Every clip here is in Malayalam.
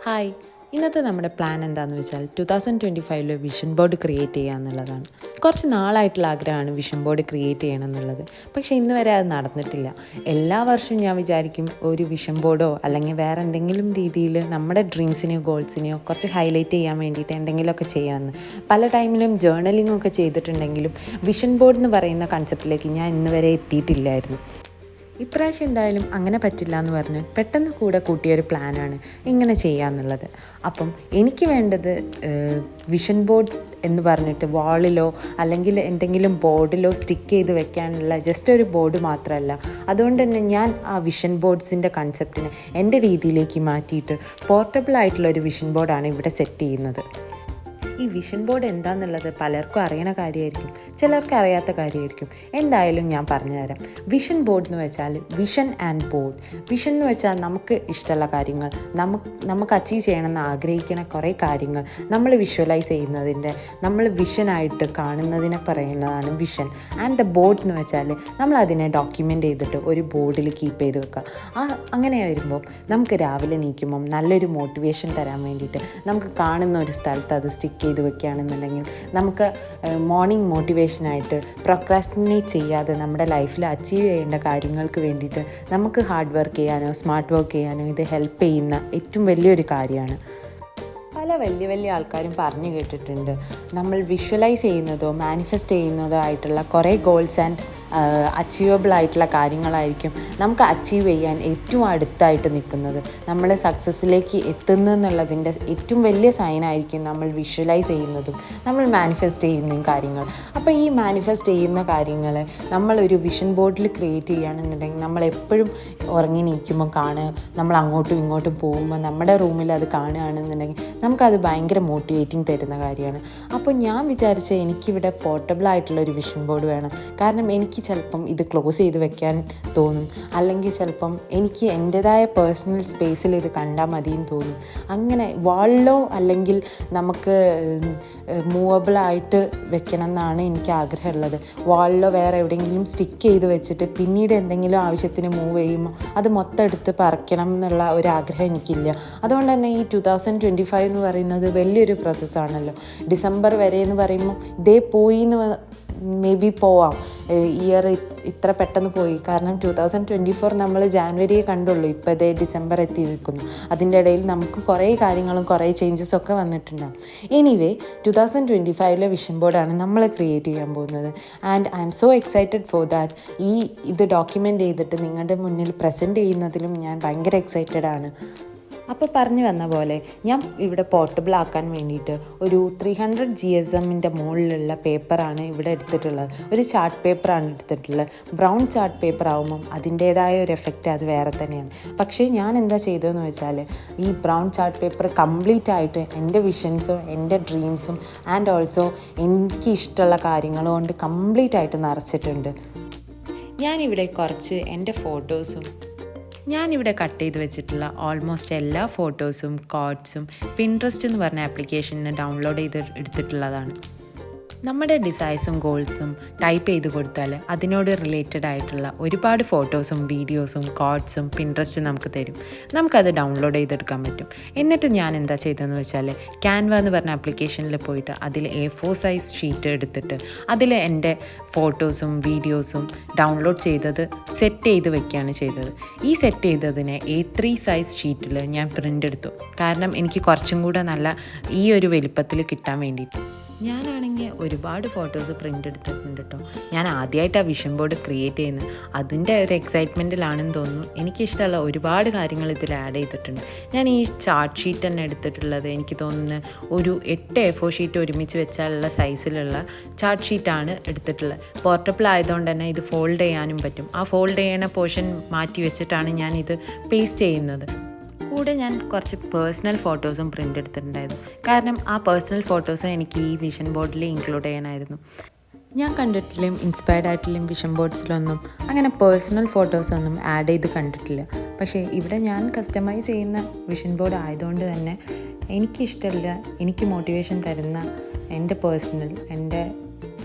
ഹായ്, ഇന്നത്തെ നമ്മുടെ പ്ലാൻ എന്താണെന്ന് വെച്ചാൽ 2025 വിഷൻ ബോർഡ് ക്രിയേറ്റ് ചെയ്യുക എന്നുള്ളതാണ്. കുറച്ച് നാളായിട്ടുള്ള ആഗ്രഹമാണ് വിഷൻ ബോർഡ് ക്രിയേറ്റ് ചെയ്യണം എന്നുള്ളത്. പക്ഷേ ഇന്ന് വരെ അത് നടന്നിട്ടില്ല. എല്ലാ വർഷവും ഞാൻ വിചാരിക്കും ഒരു വിഷൻ ബോർഡോ അല്ലെങ്കിൽ വേറെ എന്തെങ്കിലും രീതിയിൽ നമ്മുടെ ഡ്രീംസിനെയോ ഗോൾസിനെയോ കുറച്ച് ഹൈലൈറ്റ് ചെയ്യാൻ വേണ്ടിയിട്ട് എന്തെങ്കിലുമൊക്കെ ചെയ്യണമെന്ന്. പല ടൈമിലും ജേർണലിങ്ങൊക്കെ ചെയ്തിട്ടുണ്ടെങ്കിലും വിഷൻ ബോർഡ് എന്ന് പറയുന്ന കൺസെപ്റ്റിലേക്ക് ഞാൻ ഇന്ന് വരെ എത്തിയിട്ടില്ലായിരുന്നു. ഇപ്രാവശ്യം എന്തായാലും അങ്ങനെ പറ്റില്ല എന്ന് പറഞ്ഞ് പെട്ടെന്ന് കൂടെ കൂട്ടിയൊരു പ്ലാനാണ് ഇങ്ങനെ ചെയ്യാന്നുള്ളത്. അപ്പം എനിക്ക് വേണ്ടത് വിഷൻ ബോർഡ് എന്ന് പറഞ്ഞിട്ട് വാളിലോ അല്ലെങ്കിൽ എന്തെങ്കിലും ബോർഡിലോ സ്റ്റിക്ക് ചെയ്ത് വെക്കാനുള്ള ജസ്റ്റ് ഒരു ബോർഡ് മാത്രമല്ല. അതുകൊണ്ട് തന്നെ ഞാൻ ആ വിഷൻ ബോർഡ്സിൻ്റെ കൺസെപ്റ്റിനെ എൻ്റെ രീതിയിലേക്ക് മാറ്റിയിട്ട് പോർട്ടബിൾ ആയിട്ടുള്ള ഒരു വിഷൻ ബോർഡാണ് ഇവിടെ സെറ്റ് ചെയ്യുന്നത്. ഈ വിഷൻ ബോർഡ് എന്താണെന്നുള്ളത് പലർക്കും അറിയണ കാര്യമായിരിക്കും, ചിലർക്ക് അറിയാത്ത കാര്യമായിരിക്കും. എന്തായാലും ഞാൻ പറഞ്ഞുതരാം. വിഷൻ ബോർഡ് എന്ന് വെച്ചാൽ വിഷൻ ആൻഡ് ബോർഡ്. വിഷൻ എന്ന് വെച്ചാൽ നമുക്ക് ഇഷ്ടമുള്ള കാര്യങ്ങൾ, നമുക്ക് അച്ചീവ് ചെയ്യണമെന്ന് ആഗ്രഹിക്കുന്ന കുറേ കാര്യങ്ങൾ നമ്മൾ വിഷ്വലൈസ് ചെയ്യുന്നതിൻ്റെ, നമ്മൾ വിഷനായിട്ട് കാണുന്നതിനെ പറയുന്നതാണ് വിഷൻ. ആൻഡ് ദ ബോർഡ് എന്ന് വെച്ചാൽ നമ്മൾ അതിനെ ഡോക്യുമെൻ്റ് ചെയ്തിട്ട് ഒരു ബോർഡിൽ കീപ്പ് ചെയ്ത് വെക്കുക. അങ്ങനെ വരുമ്പോൾ നമുക്ക് രാവിലെ എണീക്കുമ്പം നല്ലൊരു മോട്ടിവേഷൻ തരാൻ വേണ്ടിയിട്ട് നമുക്ക് കാണുന്ന ഒരു സ്ഥലത്ത് അത് സ്റ്റിക്ക് ചെയ്ത് വെക്കുകയാണെന്നുണ്ടെങ്കിൽ നമുക്ക് മോർണിംഗ് മോട്ടിവേഷനായിട്ട് പ്രൊക്രാസ്റ്റിനേറ്റ് ചെയ്യാതെ നമ്മുടെ ലൈഫിൽ അച്ചീവ് ചെയ്യേണ്ട കാര്യങ്ങൾക്ക് വേണ്ടിയിട്ട് നമുക്ക് ഹാർഡ് വർക്ക് ചെയ്യാനോ സ്മാർട്ട് വർക്ക് ചെയ്യാനോ ഇത് ഹെൽപ്പ് ചെയ്യുന്ന ഏറ്റവും വലിയൊരു കാര്യമാണ്. പല വലിയ വലിയ ആൾക്കാരും പറഞ്ഞു കേട്ടിട്ടുണ്ട്, നമ്മൾ വിഷ്വലൈസ് ചെയ്യുന്നതോ മാനിഫെസ്റ്റ് ചെയ്യുന്നതോ ആയിട്ടുള്ള കുറേ ഗോൾസ് ആൻഡ് അച്ചീവബിൾ ആയിട്ടുള്ള കാര്യങ്ങളായിരിക്കും നമുക്ക് അച്ചീവ് ചെയ്യാൻ ഏറ്റവും അടുത്തായിട്ട് നിൽക്കുന്നത്. നമ്മൾ സക്സസ്സിലേക്ക് എത്തുന്നതെന്നുള്ളതിൻ്റെ ഏറ്റവും വലിയ സൈനായിരിക്കും നമ്മൾ വിഷ്വലൈസ് ചെയ്യുന്നതും നമ്മൾ മാനിഫെസ്റ്റ് ചെയ്യുന്നതും കാര്യങ്ങൾ. അപ്പോൾ ഈ മാനിഫെസ്റ്റ് ചെയ്യുന്ന കാര്യങ്ങൾ നമ്മളൊരു വിഷൻ ബോർഡിൽ ക്രിയേറ്റ് ചെയ്യുകയാണെന്നുണ്ടെങ്കിൽ നമ്മളെപ്പോഴും ഉറങ്ങി നീക്കുമ്പോൾ നമ്മൾ അങ്ങോട്ടും ഇങ്ങോട്ടും പോകുമ്പോൾ നമ്മുടെ റൂമിൽ അത് കാണുകയാണെന്നുണ്ടെങ്കിൽ നമുക്കത് ഭയങ്കര മോട്ടിവേറ്റിംഗ് തരുന്ന കാര്യമാണ്. അപ്പോൾ ഞാൻ വിചാരിച്ച എനിക്കിവിടെ പോർട്ടബിൾ ആയിട്ടുള്ളൊരു വിഷൻ ബോർഡ് വേണം. കാരണം എനിക്ക് ചിലപ്പം ഇത് ക്ലോസ് ചെയ്ത് വെക്കാൻ തോന്നും, അല്ലെങ്കിൽ ചിലപ്പം എനിക്ക് എൻ്റേതായ പേഴ്സണൽ സ്പേസിൽ ഇത് കണ്ടാൽ മതിയെന്ന് തോന്നും. അങ്ങനെ വാളിലോ അല്ലെങ്കിൽ നമുക്ക് മൂവബിളായിട്ട് വെക്കണം എന്നാണ് എനിക്ക് ആഗ്രഹമുള്ളത്. വാളിലോ വേറെ എവിടെയെങ്കിലും സ്റ്റിക്ക് ചെയ്ത് വെച്ചിട്ട് പിന്നീട് എന്തെങ്കിലും ആവശ്യത്തിന് മൂവ് ചെയ്യുമ്പോൾ അത് മൊത്തം എടുത്ത് പറിക്കണം എന്നുള്ള ഒരു ആഗ്രഹം എനിക്കില്ല. അതുകൊണ്ട് തന്നെ ഈ 2025 എന്ന് പറയുന്നത് വലിയൊരു പ്രോസസ്സാണല്ലോ. ഡിസംബർ വരെ എന്ന് പറയുമ്പോൾ ഇതേ പോയി എന്ന് മേ ബി പോവാം, ഇയർ ഇത്ര പെട്ടെന്ന് പോയി. കാരണം 2024 നമ്മൾ ജാനുവരിയെ കണ്ടുള്ളൂ, ഇപ്പോൾ ഇതേ ഡിസംബർ എത്തി നിൽക്കുന്നു. അതിൻ്റെ ഇടയിൽ നമുക്ക് കുറേ കാര്യങ്ങളും കുറേ ചേഞ്ചസൊക്കെ വന്നിട്ടുണ്ടാകും. എനിവേ 2025 വിഷൻ ബോർഡാണ് നമ്മൾ ക്രിയേറ്റ് ചെയ്യാൻ പോകുന്നത്. And I M so excited for that. ഇത് ഡോക്യുമെൻ്റ് ചെയ്തിട്ട് നിങ്ങളുടെ മുന്നിൽ പ്രസൻറ്റ് ചെയ്യുന്നതിലും ഞാൻ ഭയങ്കര എക്സൈറ്റഡ് ആണ്. അപ്പോൾ പറഞ്ഞു വന്ന പോലെ ഞാൻ ഇവിടെ പോർട്ടബിൾ ആക്കാൻ വേണ്ടിയിട്ട് ഒരു 300 GSM മുകളിലുള്ള പേപ്പറാണ് ഇവിടെ എടുത്തിട്ടുള്ളത്. ഒരു ചാർട്ട് പേപ്പറാണ് എടുത്തിട്ടുള്ളത്. ബ്രൗൺ ചാർട്ട് പേപ്പർ ആകുമ്പം അതിൻ്റേതായ ഒരു എഫക്റ്റ് അത് വേറെ തന്നെയാണ്. പക്ഷേ ഞാൻ എന്താ ചെയ്തതെന്ന് വെച്ചാൽ ഈ ബ്രൗൺ ചാർട്ട് പേപ്പർ കംപ്ലീറ്റ് ആയിട്ട് എൻ്റെ വിഷൻസും എൻ്റെ ഡ്രീംസും ആൻഡ് ഓൾസോ എനിക്ക് ഇഷ്ടമുള്ള കാര്യങ്ങളും കൊണ്ട് കംപ്ലീറ്റ് ആയിട്ട് നിറച്ചിട്ടുണ്ട്. ഞാനിവിടെ കുറച്ച് എൻ്റെ ഫോട്ടോസും ഞാനിവിടെ കട്ട് ചെയ്ത് വെച്ചിട്ടുള്ള ഓൾമോസ്റ്റ് എല്ലാ ഫോട്ടോസും കോഡ്സും പിൻട്രസ്റ്റ് എന്ന് പറഞ്ഞ ആപ്ലിക്കേഷനിൽ നിന്ന് ഡൗൺലോഡ് ചെയ്ത് എടുത്തിട്ടുള്ളതാണ്. നമ്മുടെ ഡിസൈർസും ഗോൾസും ടൈപ്പ് ചെയ്ത് കൊടുത്താൽ അതിനോട് റിലേറ്റഡ് ആയിട്ടുള്ള ഒരുപാട് ഫോട്ടോസും വീഡിയോസും കോഡ്സും പിൻട്രസ്റ്റ് നമുക്ക് തരും. നമുക്കത് ഡൗൺലോഡ് ചെയ്തെടുക്കാൻ പറ്റും. എന്നിട്ട് ഞാൻ എന്താ ചെയ്തതെന്ന് വെച്ചാൽ ക്യാൻവ എന്ന് പറഞ്ഞ ആപ്ലിക്കേഷനിൽ പോയിട്ട് അതിൽ A4 സൈസ് ഷീറ്റ് എടുത്തിട്ട് അതിൽ എൻ്റെ ഫോട്ടോസും വീഡിയോസും ഡൗൺലോഡ് ചെയ്തത് സെറ്റ് ചെയ്ത് വെക്കുകയാണ് ചെയ്തത്. ഈ സെറ്റ് ചെയ്തതിനെ A3 സൈസ് ഷീറ്റിൽ ഞാൻ പ്രിൻ്റ് എടുത്തു. കാരണം എനിക്ക് കുറച്ചും കൂടെ നല്ല ഈ ഒരു വലിപ്പത്തിൽ കിട്ടാൻ വേണ്ടിയിട്ട്. ഞാനാണെങ്കിൽ ഒരുപാട് ഫോട്ടോസ് പ്രിൻ്റ് എടുത്തിട്ടുണ്ട് കേട്ടോ. ഞാൻ ആദ്യമായിട്ട് ആ വിഷൻ ബോർഡ് ക്രിയേറ്റ് ചെയ്യുന്നത് അതിൻ്റെ ഒരു എക്സൈറ്റ്മെൻറ്റിലാണെന്ന് തോന്നുന്നു. എനിക്കിഷ്ടമുള്ള ഒരുപാട് കാര്യങ്ങൾ ഇതിൽ ആഡ് ചെയ്തിട്ടുണ്ട്. ഞാൻ ഈ ചാർട്ട് ഷീറ്റ് തന്നെ എടുത്തിട്ടുള്ളത് എനിക്ക് തോന്നുന്നു ഒരു 8 A4 ഷീറ്റ് ഒരുമിച്ച് വെച്ചാലുള്ള സൈസിലുള്ള ചാർട്ട് ഷീറ്റാണ് എടുത്തിട്ടുള്ളത്. പോർട്ടബിൾ ആയതുകൊണ്ട് തന്നെ ഇത് ഫോൾഡ് ചെയ്യാനും പറ്റും. ആ ഫോൾഡ് ചെയ്യണ പോർഷൻ മാറ്റി വെച്ചിട്ടാണ് ഞാനിത് പേസ്റ്റ് ചെയ്യുന്നത്. കൂടെ ഞാൻ കുറച്ച് പേഴ്സണൽ ഫോട്ടോസും പ്രിൻ്റ് എടുത്തിട്ടുണ്ടായിരുന്നു. കാരണം ആ പേഴ്സണൽ ഫോട്ടോസും എനിക്ക് ഈ വിഷൻ ബോർഡിൽ ഇൻക്ലൂഡ് ചെയ്യണമായിരുന്നു. ഞാൻ കണ്ടിട്ടില്ല ഇൻസ്പയർഡ് ആയിട്ടുള്ള വിഷൻ ബോർഡ്സിലൊന്നും അങ്ങനെ പേഴ്സണൽ ഫോട്ടോസൊന്നും ആഡ് ചെയ്ത് കണ്ടിട്ടില്ല. പക്ഷേ ഇവിടെ ഞാൻ കസ്റ്റമൈസ് ചെയ്യുന്ന വിഷൻ ബോർഡ് ആയതുകൊണ്ട് തന്നെ എനിക്കിഷ്ടമില്ല, എനിക്ക് മോട്ടിവേഷൻ തരുന്ന എൻ്റെ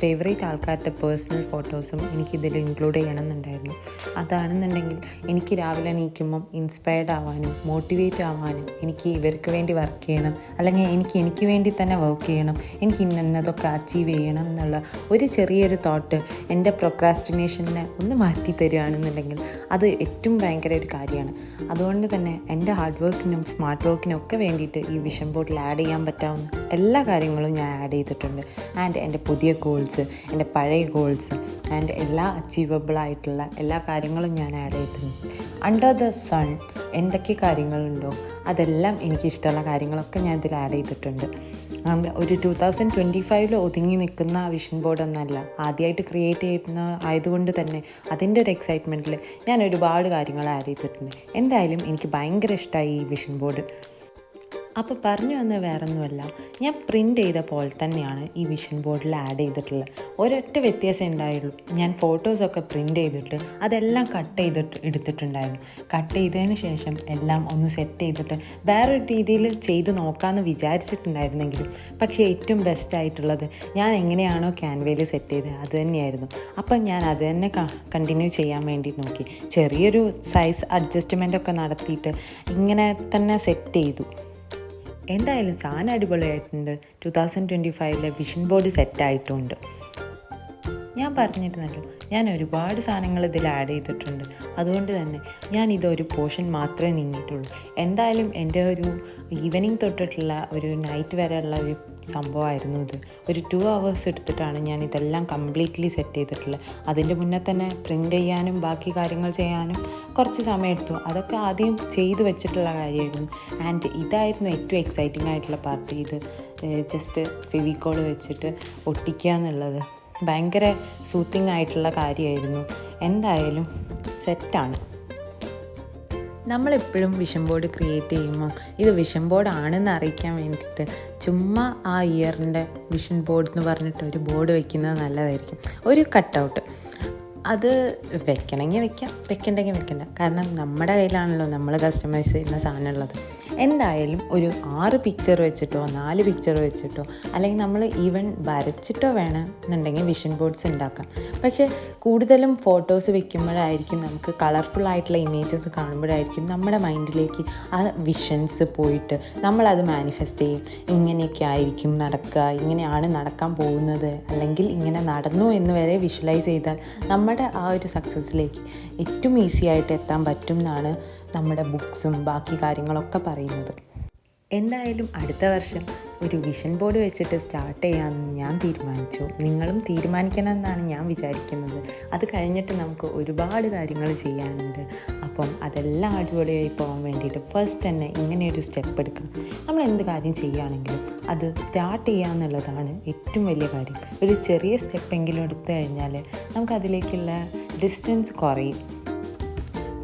ഫേവറേറ്റ് ആൾക്കാരുടെ പേഴ്സണൽ ഫോട്ടോസും എനിക്കിതിൽ ഇൻക്ലൂഡ് ചെയ്യണമെന്നുണ്ടായിരുന്നു. അതാണെന്നുണ്ടെങ്കിൽ എനിക്ക് രാവിലെ എണീക്കുമ്പം ഇൻസ്പയർഡ് ആവാനും മോട്ടിവേറ്റ് ആവാനും എനിക്ക് ഇവർക്ക് വേണ്ടി വർക്ക് ചെയ്യണം, അല്ലെങ്കിൽ എനിക്ക് വേണ്ടി തന്നെ വർക്ക് ചെയ്യണം, എനിക്ക് ഇന്നതൊക്കെ അച്ചീവ് ചെയ്യണം എന്നുള്ള ഒരു ചെറിയൊരു തോട്ട് എൻ്റെ പ്രൊക്രാസ്റ്റിനേഷനെ ഒന്ന് മാറ്റി തരികയാണെന്നുണ്ടെങ്കിൽ അത് ഏറ്റവും ഭയങ്കര ഒരു കാര്യമാണ്. അതുകൊണ്ട് തന്നെ എൻ്റെ ഹാർഡ് വർക്കിനും സ്മാർട്ട് വർക്കിനും ഒക്കെ വേണ്ടിയിട്ട് ഈ വിഷൻ ബോർഡിൽ ആഡ് ചെയ്യാൻ പറ്റാവുന്ന എല്ലാ കാര്യങ്ങളും ഞാൻ ആഡ് ചെയ്തിട്ടുണ്ട്. ആൻഡ് എൻ്റെ പുതിയ ഗോൾസ്, എൻ്റെ പഴയ ഗോൾസ് ആൻഡ് എല്ലാ അച്ചീവബിളായിട്ടുള്ള എല്ലാ കാര്യങ്ങളും ഞാൻ ആഡ് ചെയ്തിട്ടുണ്ട്. അണ്ടർ ദ സൺ എന്തൊക്കെ കാര്യങ്ങളുണ്ടോ അതെല്ലാം എനിക്കിഷ്ടമുള്ള കാര്യങ്ങളൊക്കെ ഞാൻ ഇതിൽ ആഡ് ചെയ്തിട്ടുണ്ട്. ഒരു 2025 ഒതുങ്ങി നിൽക്കുന്ന വിഷൻ ബോർഡൊന്നല്ല, ആദ്യമായിട്ട് ക്രിയേറ്റ് ചെയ്യുന്ന ആയതുകൊണ്ട് തന്നെ അതിൻ്റെ ഒരു എക്സൈറ്റ്മെൻറ്റിൽ ഞാൻ ഒരുപാട് കാര്യങ്ങൾ ആഡ് ചെയ്തിട്ടുണ്ട്. എന്തായാലും എനിക്ക് ഭയങ്കര ഇഷ്ടമായി ഈ വിഷൻ ബോർഡ്. അപ്പോൾ പറഞ്ഞു വന്നത് വേറൊന്നുമല്ല, ഞാൻ പ്രിൻ്റ് ചെയ്ത പോലെ തന്നെയാണ് ഈ വിഷൻ ബോർഡിൽ ആഡ് ചെയ്തിട്ടുള്ളത്. ഒരൊറ്റ വ്യത്യാസം ഉണ്ടായുള്ളൂ, ഞാൻ ഫോട്ടോസൊക്കെ പ്രിൻ്റ് ചെയ്തിട്ട് അതെല്ലാം എടുത്തിട്ടുണ്ടായിരുന്നു. കട്ട് ചെയ്തതിന് ശേഷം എല്ലാം ഒന്ന് സെറ്റ് ചെയ്തിട്ട് വേറൊരു രീതിയിൽ ചെയ്ത് നോക്കാമെന്ന് വിചാരിച്ചിട്ടുണ്ടായിരുന്നെങ്കിലും പക്ഷേ ഏറ്റവും ബെസ്റ്റ് ആയിട്ടുള്ളത് ഞാൻ എങ്ങനെയാണോ ക്യാൻവയിൽ സെറ്റ് ചെയ്തത് അത് തന്നെയായിരുന്നു. അപ്പം ഞാൻ അത് തന്നെ കണ്ടിന്യൂ ചെയ്യാൻ വേണ്ടി നോക്കി. ചെറിയൊരു സൈസ് അഡ്ജസ്റ്റ്മെൻറ്റൊക്കെ നടത്തിയിട്ട് ഇങ്ങനെ തന്നെ സെറ്റ് ചെയ്തു. എന്തായാലും സാധനം അടിപൊളിയായിട്ടുണ്ട്. 2025 വിഷൻ ബോർഡ് സെറ്റായിട്ടുണ്ട്. ഞാൻ പറഞ്ഞിരുന്നല്ലോ, ഞാൻ ഒരുപാട് സാധനങ്ങൾ ഇതിൽ ആഡ് ചെയ്തിട്ടുണ്ട്. അതുകൊണ്ട് തന്നെ ഞാൻ ഇതൊരു പോർഷൻ മാത്രമേ നീങ്ങിയിട്ടുള്ളൂ. എന്തായാലും എൻ്റെ ഒരു ഈവനിങ് തൊട്ടിട്ടുള്ള ഒരു നൈറ്റ് വരെയുള്ള ഒരു സംഭവമായിരുന്നു ഇത്. ഒരു 2 hours എടുത്തിട്ടാണ് ഞാൻ ഇതെല്ലാം കംപ്ലീറ്റ്ലി സെറ്റ് ചെയ്തിട്ടുള്ളത്. അതിൻ്റെ മുന്നേ തന്നെ പ്രിൻ്റ് ചെയ്യാനും ബാക്കി കാര്യങ്ങൾ ചെയ്യാനും കുറച്ച് സമയം എടുത്തു. അതൊക്കെ ആദ്യം ചെയ്ത് വെച്ചിട്ടുള്ള കാര്യമായിരുന്നു. ആൻഡ് ഇതായിരുന്നു ഏറ്റവും എക്സൈറ്റിംഗ് ആയിട്ടുള്ള പാർട്ട്. ഇത് ജസ്റ്റ് ഫെവിക്കോൾ വെച്ചിട്ട് ഒട്ടിക്കുക എന്നുള്ളത് ഭയങ്കര സൂത്തിങ് ആയിട്ടുള്ള കാര്യമായിരുന്നു. എന്തായാലും സെറ്റാണ്. നമ്മളെപ്പോഴും വിഷൻ ബോർഡ് ക്രിയേറ്റ് ചെയ്യുമ്പോൾ ഇത് വിഷൻ ബോർഡ് ആണെന്ന് അറിയിക്കാൻ വേണ്ടിയിട്ട് ചുമ്മാ ആ ഇയറിൻ്റെ വിഷൻ ബോർഡ് എന്ന് പറഞ്ഞിട്ട് ഒരു ബോർഡ് വയ്ക്കുന്നത് നല്ലതായിരിക്കും. ഒരു കട്ടൗട്ട് അത് വെക്കണമെങ്കിൽ വെക്കാം, വെക്കണ്ടെങ്കിൽ വെക്കണ്ട. കാരണം നമ്മുടെ കയ്യിലാണല്ലോ നമ്മൾ കസ്റ്റമൈസ് ചെയ്യുന്ന സാധനം ഉള്ളത്. എന്തായാലും ഒരു 6 പിക്ചർ വെച്ചിട്ടോ 4 പിക്ചർ വെച്ചിട്ടോ അല്ലെങ്കിൽ നമ്മൾ ഈവൻ വരച്ചിട്ടോ വേണമെന്നുണ്ടെങ്കിൽ വിഷൻ ബോർഡ്സ് ഉണ്ടാക്കാം. പക്ഷേ കൂടുതലും ഫോട്ടോസ് വെക്കുമ്പോഴായിരിക്കും നമുക്ക് കളർഫുള്ളായിട്ടുള്ള ഇമേജസ് കാണുമ്പോഴായിരിക്കും നമ്മുടെ മൈൻഡിലേക്ക് ആ വിഷൻസ് പോയിട്ട് നമ്മളത് മാനിഫെസ്റ്റ് ചെയ്യും. ഇങ്ങനെയൊക്കെ ആയിരിക്കും നടക്കുക, ഇങ്ങനെയാണ് നടക്കാൻ പോകുന്നത്, അല്ലെങ്കിൽ ഇങ്ങനെ നടന്നു എന്ന് വരെ വിഷ്വലൈസ് ചെയ്താൽ നമ്മുടെ ആ ഒരു സക്സസ്സിലേക്ക് ഏറ്റവും ഈസി ആയിട്ട് എത്താൻ പറ്റും എന്നാണ് നമ്മുടെ ബുക്സും ബാക്കി കാര്യങ്ങളൊക്കെ പറയുന്നത്. എന്തായാലും അടുത്ത വർഷം ഒരു വിഷൻ ബോർഡ് വെച്ചിട്ട് സ്റ്റാർട്ട് ചെയ്യാമെന്ന് ഞാൻ തീരുമാനിച്ചു. നിങ്ങളും തീരുമാനിക്കണം എന്നാണ് ഞാൻ വിചാരിക്കുന്നത്. അത് കഴിഞ്ഞിട്ട് നമുക്ക് ഒരുപാട് കാര്യങ്ങൾ ചെയ്യാനുണ്ട്. അപ്പം അതെല്ലാം അടിപൊളിയായി പോകാൻ വേണ്ടിയിട്ട് ഫസ്റ്റ് തന്നെ ഇങ്ങനെയൊരു സ്റ്റെപ്പ് എടുക്കണം. നമ്മൾ എന്ത് കാര്യം ചെയ്യുകയാണെങ്കിലും അത് സ്റ്റാർട്ട് ചെയ്യുക എന്നുള്ളതാണ് ഏറ്റവും വലിയ കാര്യം. ഒരു ചെറിയ സ്റ്റെപ്പെങ്കിലും എടുത്തു കഴിഞ്ഞാൽ നമുക്കതിലേക്കുള്ള ഡിസ്റ്റൻസ് കുറയും.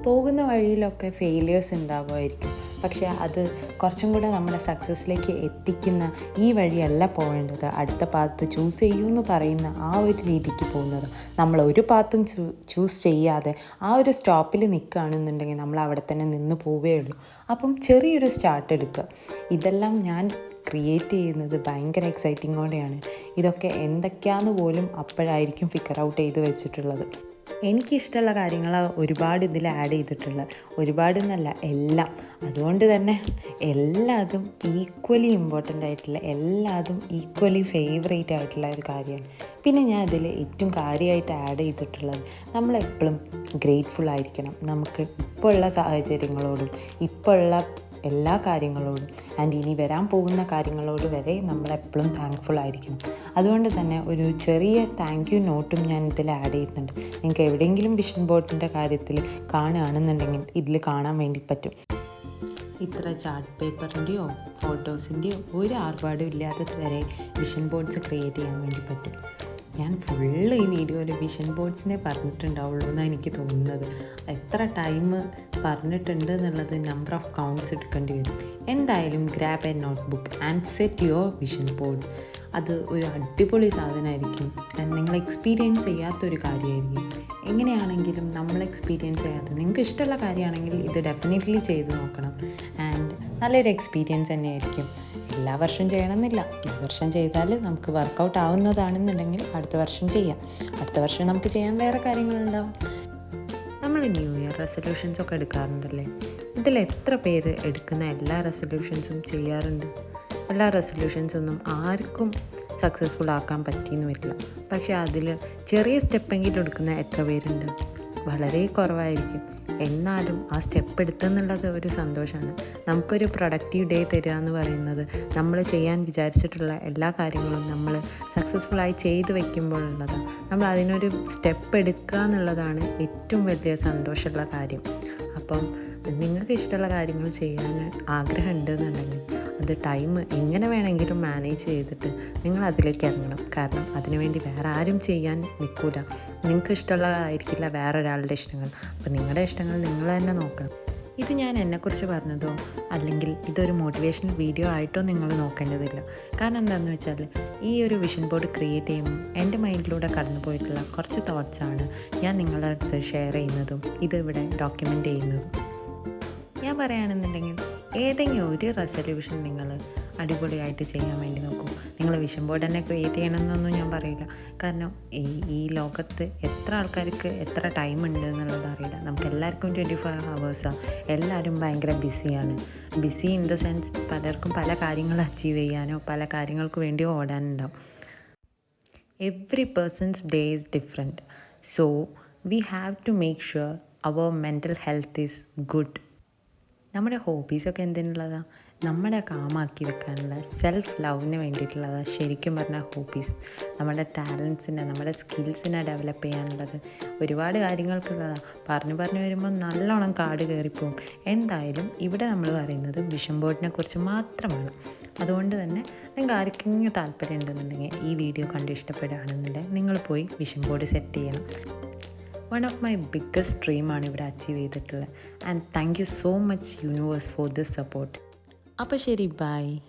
പോകുന്ന വഴിയിലൊക്കെ ഫെയിലിയേഴ്സ് ഉണ്ടാവുമായിരിക്കും, പക്ഷേ അത് കുറച്ചും കൂടെ നമ്മുടെ സക്സസ്സിലേക്ക് എത്തിക്കുന്ന ഈ വഴിയല്ല പോകേണ്ടത്. അടുത്ത പാത്ത് ചൂസ് ചെയ്യൂ എന്ന് പറയുന്ന ആ ഒരു രീതിക്ക് പോകുന്നത്. നമ്മൾ ഒരു പാത്തും ചൂസ് ചെയ്യാതെ ആ ഒരു സ്റ്റോപ്പിൽ നിൽക്കുകയാണെന്നുണ്ടെങ്കിൽ നമ്മൾ അവിടെ തന്നെ നിന്ന് പോവുകയുള്ളൂ. അപ്പം ചെറിയൊരു സ്റ്റാർട്ട് എടുക്കുക. ഇതെല്ലാം ഞാൻ ക്രിയേറ്റ് ചെയ്യുന്നത് ഭയങ്കര എക്സൈറ്റിങ്ങോടെയാണ്. ഇതൊക്കെ എന്തൊക്കെയാണെന്ന് പോലും അപ്പോഴായിരിക്കും ഫിഗർ ഔട്ട് ചെയ്ത് വെച്ചിട്ടുള്ളത്. എനിക്കിഷ്ടമുള്ള കാര്യങ്ങൾ ഒരുപാട് ഇതിൽ ആഡ് ചെയ്തിട്ടുള്ളത്, ഒരുപാടെന്നല്ല എല്ലാം. അതുകൊണ്ട് തന്നെ എല്ലാതും ഈക്വലി ഇമ്പോർട്ടൻ്റ് ആയിട്ടുള്ള, എല്ലാതും ഈക്വലി ഫേവറേറ്റ് ആയിട്ടുള്ള ഒരു കാര്യമാണ്. പിന്നെ ഞാൻ ഇതിൽ ഏറ്റവും കാര്യമായിട്ട് ആഡ് ചെയ്തിട്ടുള്ളത് നമ്മളെപ്പോഴും ഗ്രേറ്റ്ഫുൾ ആയിരിക്കണം. നമുക്ക് ഇപ്പോൾ ഉള്ള സാഹചര്യങ്ങളോടും ഇപ്പോൾ ഉള്ള എല്ലാ കാര്യങ്ങളോടും ആൻഡ് ഇനി വരാൻ പോകുന്ന കാര്യങ്ങളോട് വരെ നമ്മളെപ്പോഴും താങ്ക്ഫുൾ ആയിരിക്കണം. അതുകൊണ്ട് തന്നെ ഒരു ചെറിയ താങ്ക് യു നോട്ടും ഞാൻ ഇതിൽ ആഡ് ചെയ്യുന്നുണ്ട്. നിങ്ങൾക്ക് എവിടെയെങ്കിലും വിഷൻ ബോർഡിൻ്റെ കാര്യത്തിൽ കാണുകയാണെന്നുണ്ടെങ്കിൽ ഇതിൽ കാണാൻ വേണ്ടി പറ്റും. ഇത്ര ചാർട്ട് പേപ്പറിൻ്റെയോ ഫോട്ടോസിൻ്റെയോ ഒരു ആർഭാടും ഇല്ലാത്തത് വരെ വിഷൻ ബോർഡ്സ് ക്രിയേറ്റ് ചെയ്യാൻ വേണ്ടി പറ്റും. ഞാൻ ഫുള്ള് ഈ വീഡിയോയിൽ വിഷൻ ബോർഡ്സിനെ പറഞ്ഞിട്ടുണ്ടാവുള്ളൂ എന്നാണ് എനിക്ക് തോന്നുന്നത്. എത്ര ടൈം പറഞ്ഞിട്ടുണ്ട് എന്നുള്ളത് നമ്പർ ഓഫ് കൗണ്ട്സ് എടുക്കേണ്ടി വരും. എന്തായാലും grab A note book and set your vision board. അത് ഒരു അടിപൊളി സാധനമായിരിക്കും. നിങ്ങൾ എക്സ്പീരിയൻസ് ചെയ്യാത്തൊരു കാര്യമായിരിക്കും. എങ്ങനെയാണെങ്കിലും നമ്മൾ എക്സ്പീരിയൻസ് ചെയ്യാത്ത, നിങ്ങൾക്ക് ഇഷ്ടമുള്ള കാര്യമാണെങ്കിൽ ഇത് ഡെഫിനറ്റ്ലി ചെയ്ത് നോക്കണം. ആൻഡ് നല്ലൊരു എക്സ്പീരിയൻസ് തന്നെയായിരിക്കും. എല്ലാ വർഷവും ചെയ്യണമെന്നില്ല. ഈ വർഷം ചെയ്താൽ നമുക്ക് വർക്കൗട്ട് ആവുന്നതാണെന്നുണ്ടെങ്കിൽ അടുത്ത വർഷം ചെയ്യാം. അടുത്ത വർഷം നമുക്ക് ചെയ്യാൻ വേറെ കാര്യങ്ങളുണ്ടാവും. നമ്മൾ ന്യൂ ഇയർ റെസൊല്യൂഷൻസ് ഒക്കെ എടുക്കാറുണ്ടല്ലേ? ഇതിൽ എത്ര പേര് എടുക്കുന്ന എല്ലാ റെസൊല്യൂഷൻസും ചെയ്യാറുണ്ട്? എല്ലാ റെസൊല്യൂഷൻസൊന്നും ആർക്കും സക്സസ്ഫുൾ ആക്കാൻ പറ്റിയെന്ന് വരില്ല. പക്ഷേ അതിൽ ചെറിയ സ്റ്റെപ്പെങ്കിലും എടുക്കുന്ന എത്ര പേരുണ്ട്? വളരെ കുറവായിരിക്കും. എന്നാലും ആ സ്റ്റെപ്പ് എടുത്തെന്നുള്ളത് ഒരു സന്തോഷമാണ്. നമുക്കൊരു പ്രൊഡക്റ്റീവ് ഡേ തരിക എന്ന് പറയുന്നത് നമ്മൾ ചെയ്യാൻ വിചാരിച്ചിട്ടുള്ള എല്ലാ കാര്യങ്ങളും നമ്മൾ സക്സസ്ഫുള്ളായി ചെയ്ത് വയ്ക്കുമ്പോഴുള്ളതാണ്. നമ്മൾ അതിനൊരു സ്റ്റെപ്പ് എടുക്കുക എന്നുള്ളതാണ് ഏറ്റവും വലിയ സന്തോഷമുള്ള കാര്യം. അപ്പം നിങ്ങൾക്ക് ഇഷ്ടമുള്ള കാര്യങ്ങൾ ചെയ്യാൻ ആഗ്രഹം ഉണ്ടെന്നുണ്ടെങ്കിൽ അത് ടൈം എങ്ങനെ വേണമെങ്കിലും മാനേജ് ചെയ്തിട്ട് നിങ്ങൾ അതിലേക്ക് ഇറങ്ങണം. കാരണം അതിനുവേണ്ടി വേറെ ആരും ചെയ്യാൻ നിൽക്കില്ല. നിങ്ങൾക്ക് ഇഷ്ടമുള്ളതായിരിക്കില്ല വേറൊരാളുടെ ഇഷ്ടങ്ങൾ. അപ്പോൾ നിങ്ങളുടെ ഇഷ്ടങ്ങൾ നിങ്ങൾ തന്നെ നോക്കണം. ഇത് ഞാൻ എന്നെക്കുറിച്ച് പറഞ്ഞതോ അല്ലെങ്കിൽ ഇതൊരു മോട്ടിവേഷണൽ വീഡിയോ ആയിട്ടോ നിങ്ങൾ നോക്കേണ്ടതില്ല. കാരണം എന്താണെന്ന് വെച്ചാൽ ഈ ഒരു വിഷൻ ബോർഡ് ക്രിയേറ്റ് ചെയ്യുമ്പോൾ എൻ്റെ മൈൻഡിലൂടെ കടന്നു പോയിട്ടുള്ള കുറച്ച് തോട്ട്സാണ് ഞാൻ നിങ്ങളുടെ അടുത്ത് ഷെയർ ചെയ്യുന്നതും ഇതിവിടെ ഡോക്യുമെൻ്റ് ചെയ്യുന്നതും. ഞാൻ പറയുകയാണെന്നുണ്ടെങ്കിൽ ഏതെങ്കിലും ഒരു റെസൊല്യൂഷൻ നിങ്ങൾ അടിപൊളിയായിട്ട് ചെയ്യാൻ വേണ്ടി നോക്കും. നിങ്ങൾ വിഷൻ ബോർഡ് തന്നെ ക്രിയേറ്റ് ചെയ്യണമെന്നൊന്നും ഞാൻ പറയില്ല. കാരണം ഈ ലോകത്ത് എത്ര ആൾക്കാർക്ക് എത്ര ടൈം ഉണ്ട് എന്നുള്ളത് അറിയില്ല. നമുക്ക് എല്ലാവർക്കും 24 ഹവേഴ്സാണ്. എല്ലാവരും ഭയങ്കര ബിസിയാണ്. ബിസി ഇൻ ദ സെൻസ് പലർക്കും പല കാര്യങ്ങൾ അച്ചീവ് ചെയ്യാനോ പല കാര്യങ്ങൾക്ക് വേണ്ടിയോ ഓടാനുണ്ടാവും. Every persons day is different. So we have to make sure our mental health is good. നമ്മുടെ ഹോബീസൊക്കെ എന്തിനുള്ളതാണ്? നമ്മുടെ കാമാക്കി വെക്കാനുള്ള സെൽഫ് ലവിന് വേണ്ടിയിട്ടുള്ളതാണ് ശരിക്കും പറഞ്ഞാൽ ഹോബീസ്. നമ്മുടെ ടാലൻസിനെ നമ്മുടെ സ്കിൽസിനെ ഡെവലപ്പ് ചെയ്യാനുള്ളത് ഒരുപാട് കാര്യങ്ങൾക്കുള്ളതാണ്. പറഞ്ഞു വരുമ്പോൾ നല്ലോണം കാട് കയറിപ്പോവും. എന്തായാലും ഇവിടെ നമ്മൾ പറയുന്നത് വിഷൻ ബോർഡിനെ കുറിച്ച് മാത്രമാണ്. അതുകൊണ്ട് തന്നെ നിങ്ങൾക്ക് ആർക്കെങ്കിലും താല്പര്യം ഉണ്ടെന്നുണ്ടെങ്കിൽ ഈ വീഡിയോ കണ്ട് ഇഷ്ടപ്പെടുകയാണെന്നുണ്ടെങ്കിൽ നിങ്ങൾ പോയി വിഷൻ ബോർഡ് സെറ്റ് ചെയ്യണം. വൺ ഓഫ് മൈ ബിഗ്ഗസ്റ്റ് ഡ്രീമാണ് ഇവിടെ അച്ചീവ് ചെയ്തിട്ടുള്ളത്. And thank you so much universe for this support. അപ്പോൾ ശരി, ബൈ.